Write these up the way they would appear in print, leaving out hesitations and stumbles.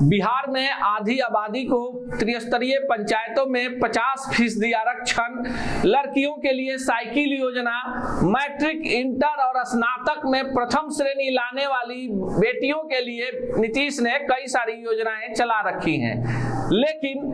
बिहार में आधी आबादी को त्रिस्तरीय पंचायतों में 50% आरक्षण, लड़कियों के लिए साइकिल योजना, मैट्रिक, इंटर और स्नातक में प्रथम श्रेणी लाने वाली बेटियों के लिए नीतीश ने कई सारी योजनाएं चला रखी हैं। लेकिन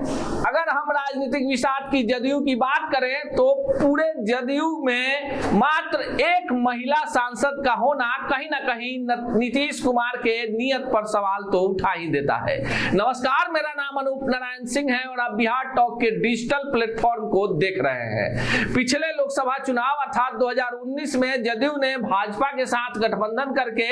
अगर हम राजनीतिक विषाद की जदयू की बात करें तो पूरे जदयू में मात्र एक महिला सांसद का होना कहीं ना कहीं नीतीश कुमार के नियत पर सवाल तो उठा ही देता है। नमस्कार, मेरा नाम अनूप नारायण सिंह है और आप बिहार टॉक के डिजिटल प्लेटफॉर्म को देख रहे हैं। पिछले लोकसभा चुनाव अर्थात 2019 में जदयू ने भाजपा के साथ गठबंधन करके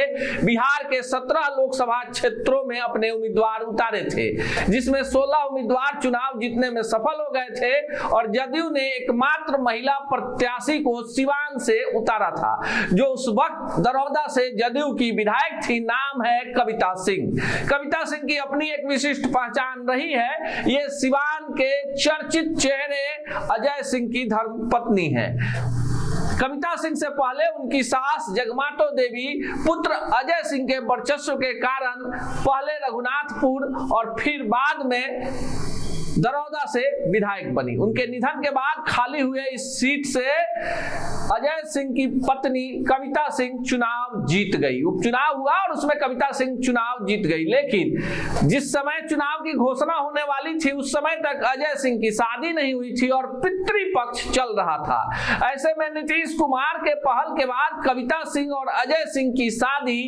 बिहार के 17 लोकसभा क्षेत्रों में अपने उम्मीदवार उतारे थे, जिसमें 16 उम्मीदवार चुनाव जीतने में सफल हो गए थे और जदयू ने एकमात्र महिला प्रत्याशी को सिवान से उतारा था, जो उस वक्त दरौदा से जदयू की विधायक थी। नाम है कविता सिंह। कविता सिंह की अपनी एक विशिष्ट पहचान रही है। ये सिवान के चर्चित चेहरे अजय सिंह की धर्मपत्नी है। कविता सिंह से पहले उनकी सास जगमातो देवी पुत्र अजय सिंह के वर्चस्व के कारण पहले रघुनाथपुर और फिर बाद में दरौदा से विधायक बनी। उनके निधन के बाद खाली हुए इस सीट से अजय सिंह की पत्नी कविता सिंह चुनाव जीत गई। उपचुनाव हुआ और उसमें कविता सिंह चुनाव जीत गई। लेकिन जिस समय चुनाव की घोषणा होने वाली थी उस समय तक अजय सिंह की शादी नहीं हुई थी और पितृपक्ष चल रहा था। ऐसे में नीतीश कुमार के पहल के बाद कविता सिंह और अजय सिंह की शादी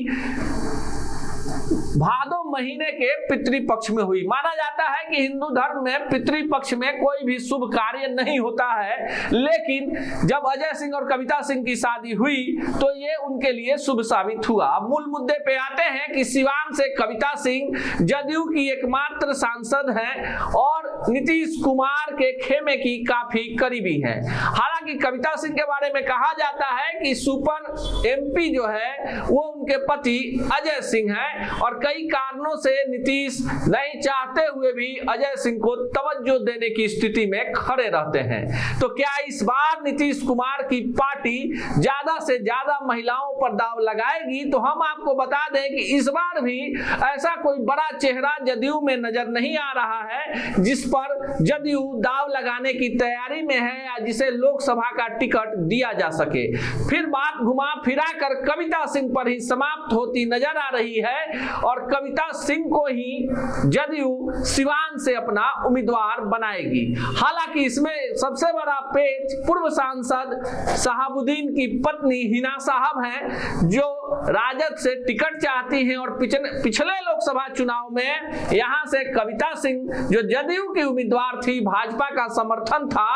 भादो महीने के पितृपक्ष में हुई। माना जाता है कि हिंदू धर्म में पितृपक्ष में कोई भी शुभ कार्य नहीं होता है, लेकिन जब अजय सिंह और कविता सिंह की शादी हुई तो ये उनके लिए शुभ साबित हुआ। अब मूल मुद्दे पे आते हैं कि सिवान से कविता सिंह जदयू की एकमात्र सांसद हैं और नीतीश कुमार के खेमे की काफी करीबी हैं। हालांकि कविता सिंह के बारे में कहा जाता है कि सुपर एमपी जो है वो उनके पति अजय सिंह हैं और कई कारणों से नीतीश नहीं चाहते हुए भी अजय सिंह को तवज्जो देने की स्थिति में खड़े रहते हैं। तो क्या इस बार नीतीश कुमार की पार्टी ज्यादा से ज्यादा महिलाओं पर दाव लगाएगी? तो हम आपको बता दें कि इस बार भी ऐसा कोई बड़ा चेहरा जदयू में नजर नहीं आ रहा है जिस पर जदयू दाव लगाने की तैयारी में है या जिसे लोकसभा का टिकट दिया जा सके। फिर बात घुमा फिरा कर कविता सिंह पर ही समाप्त होती नजर आ रही है और कविता सिंह को ही जदयू सिवान से अपना उम्मीदवार बनाएगी। हालांकि इसमें सबसे बड़ा पेच पूर्व सांसद शहाबुद्दीन की पत्नी हिना साहब हैं, जो राजद से टिकट चाहती हैं और पिछले लोकसभा चुनाव में यहां से कविता सिंह जो जदयू की उम्मीदवार थी, भाजपा का समर्थन था,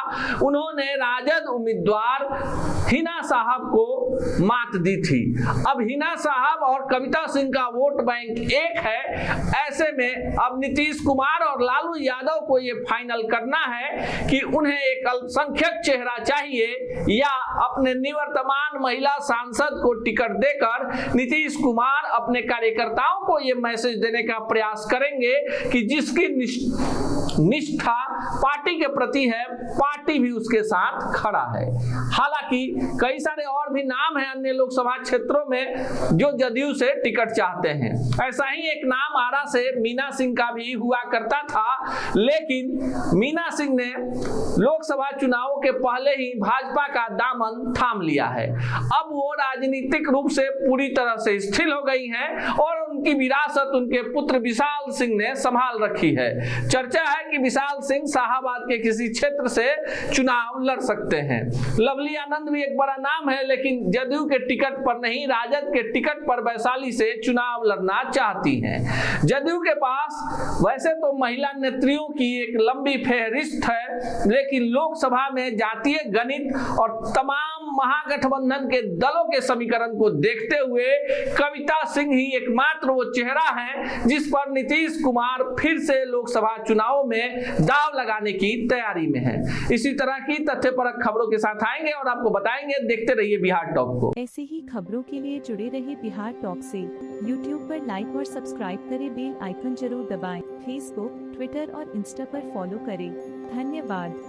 उन्होंने राजद उम्मीदवार हिना साहब को मात दी थी। अब हिना साहब और कविता सिंह का वोट बैंक एक है। ऐसे में अब नीतीश कुमार और लालू यादव को यह फाइनल करना है कि उन्हें एक अल्पसंख्यक चेहरा चाहिए या अपने निवर्तमान महिला सांसद को टिकट देकर नीतीश कुमार अपने कार्यकर्ताओं को यह मैसेज देने का प्रयास करेंगे कि जिसकी निष्ठा पार्टी के प्रति है, पार्टी भी उसके साथ खड़ा है। हालांकि कई सारे और भी नाम हैं अन्य लोकसभा क्षेत्रों में जो जदयू से टिकट चाहते हैं। ऐसा ही एक नाम आरा से मीना सिंह का भी हुआ करता था, लेकिन मीना सिंह ने लोकसभा चुनावों के पहले ही भाजपा का दामन थाम लिया है। अब वो राजनीतिक रूप से पूरी तरह से स्थिर हो गई हैं और उनकी विरासत उनके पुत्र विशाल सिंह ने संभाल रखी है। चर्चा है कि विशाल सिंह शाहाबाद के किसी क्षेत्र से चुनाव लड़ सकते हैं। लवली आनंद भी एक बड़ा नाम है, लेकिन जदयू के टिकट पर नहीं, राजद के टिकट पर वैशाली से चुनाव लड़ना चाहती हैं। जदयू के पास वैसे तो महिला नेत्रियों की एक लंबी फहरिस्त है, लेकिन लोकसभा में जातीय गणित और तमाम महागठबंधन के दलों के समीकरण को देखते हुए कविता सिंह ही एकमात्र वो चेहरा है जिस पर नीतीश कुमार फिर से लोकसभा चुनावों में दाव लगाने की तैयारी में है। इसी तरह की तथ्यपरक खबरों के साथ आएंगे और आपको बताएंगे। देखते रहिए बिहार टॉक को। ऐसी ही खबरों के लिए जुड़े रहिए बिहार टॉक से। यूट्यूब पर लाइक और सब्सक्राइब करें, बेल आइकन जरूर दबाएं। फेसबुक, ट्विटर और इंस्टा पर फॉलो करें। धन्यवाद।